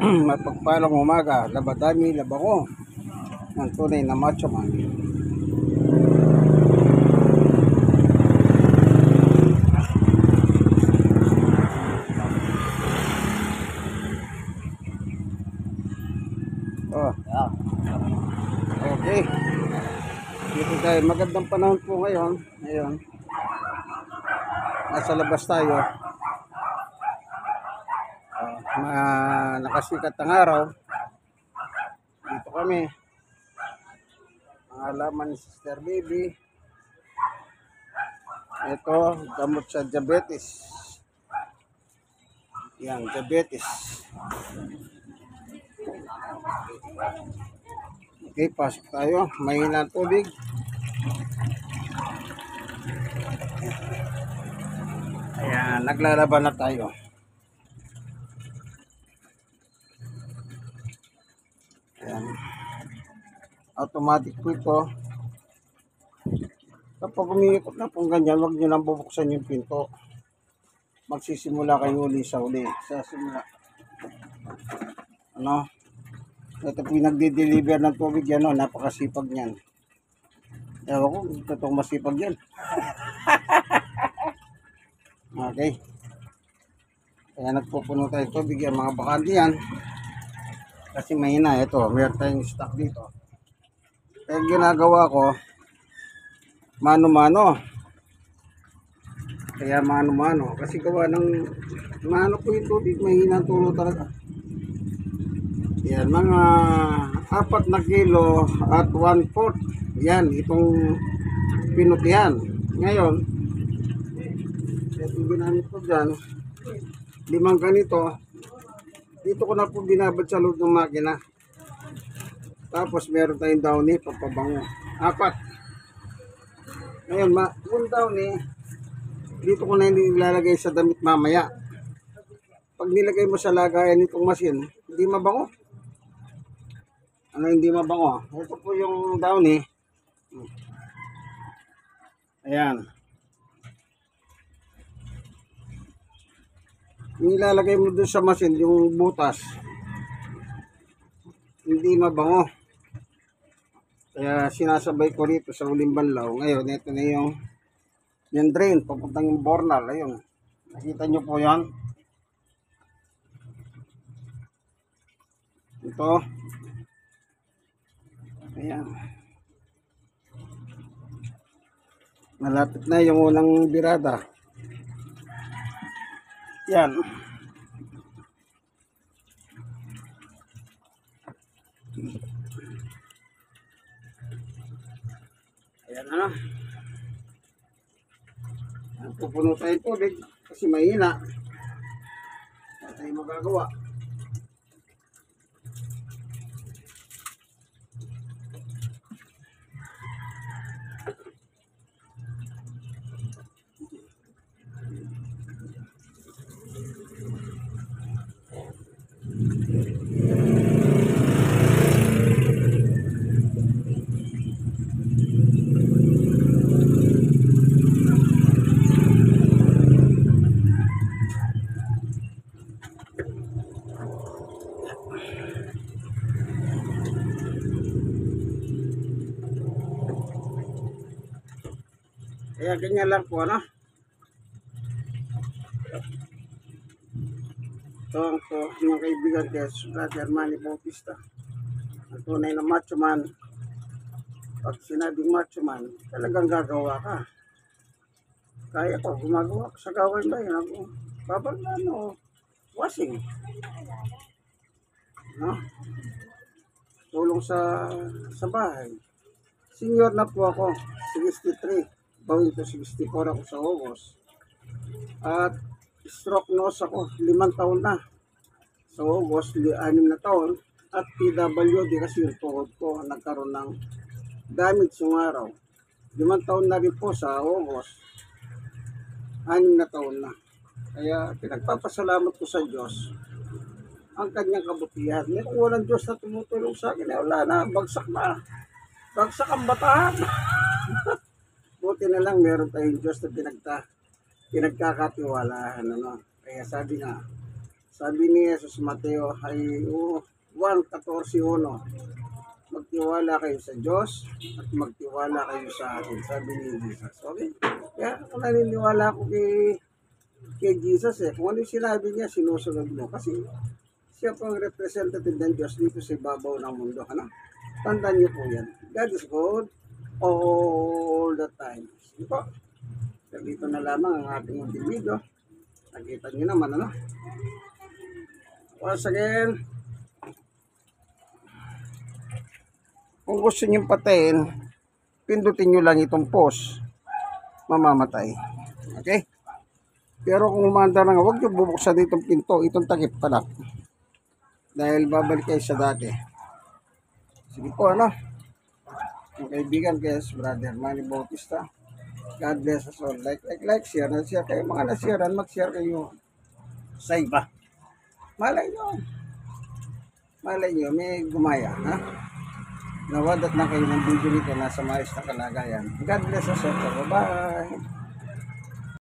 Mapagpalang umaga, labadami, labako ng tunay na macho man. Oh, okay. Dito tayo, magandang panahon po ngayon. Ngayon, nasa labas tayo. Nakasikat ang araw. Dito kami. Ang alaman ni Sister Baby. Ito, gamot sa diabetes. Yan, diabetes. Okay, pasok tayo. Mahina ang tubig. Ayan, naglalaban na tayo. Ayan. Automatic po ito. Kapag umiikot na pong ganyan, huwag nyo lang bubuksan yung pinto. Magsisimula kayo uli sa uli. Sa simula. Ano? Ito po yung nagde-deliver ng tubig yan. No? Napakasipag niyan. Ewan ko, totoong masipag yan. Okay. Kaya nagpupuno tayo tubig yan. Mga bakante yan. Kasi mahina. Ito, meron tayong stock dito. Kaya ginagawa ko, mano-mano. Kaya mano-mano. Kasi gawa ng mano po yung tubig. Mahina ang tulo talaga. Yan, mga 4 na kilo at 1/4. Yan, itong pinutihan. Ngayon, itong ginamit ko dyan, 5 ganito. Dito ko na po binabad sa loob ng makina. Tapos meron tayong downy, papabango. 4. Ngayon, yung downy, dito ko na nilalagay sa damit mamaya. Pag nilagay mo sa lagayan nitong machine, hindi mabango. Ano hindi mabango? Ito po yung downy. Ayan. Nilalagay mo dun sa machine yung butas. Hindi mabango. Kaya sinasabay ko rito sa uling banlaw. Ngayon, ito na yung drain. Papuntang yung bornal. Ayun. Nakita nyo po yan. Ito. Ayan. Malapit na yung unang birada. Yan. Ayan na. Pupuno tayo tubig kasi mahina. Wala tayong magagawa. Kaya ganyan lang po, ano? Ito ang po, mga kaibigan kaya Brother Manny Bautista. Ang tunay na macho man. Pag sinabing macho man, talagang gagawa ka. Kaya ko, gumagawa ko sa gawain ba yun? Ako, babal na, ano, washing. No? Tulong sa bahay. Senior na po ako, 63. Bawin to 64 ako sa August. At stroke nose ako, 5 taon na. Sa August, 6 na taon. At PWD kasi yung tuhod ko nagkaroon ng damage yung araw. 5 taon na rin po sa August. 6 na taon na. Kaya pinagpapasalamat ko sa Diyos ang kanyang kabutihan. Kung walang Diyos na tumutulong sa akin, wala na, bagsak na. Bagsak ang batahan. Buti na lang meron tayong Diyos na pinagkakatiwalaan. Ano? Kaya sabi nga, Sabi ni Jesus Mateo ay 1:14:1, magtiwala kayo sa Diyos at magtiwala kayo sa akin, sabi ni Jesus. Okay? Kaya ako naniniwala ako kay Jesus Kung ano yung sinabi niya, sinusunod mo. Kasi siya po ang representative ng Diyos dito sa ibabaw ng mundo. Ano? Tandaan niyo po yan. God is good all the time. Sige po. Dito na lamang ang ating unting video. Nakita niyo naman, ano? Once again, kung gusto niyo patayin, pindutin niyo lang itong pause. Mamamatay. Okay? Pero kung umanda na nga, huwag niyo bubuksan itong pinto, itong takip pala. Dahil babalik kayo sa dati. Sige po, ano? Ang kaibigan, guys, Brother Manny Bautista. God bless us all. Like, share kayo. Mga na-sharean, mag-share kayo sa iba. Malay nyo, may gumaya, ha? Nawadat na kayo ng video nito, nasa maayos na kalagayan. God bless us all. Bye-bye.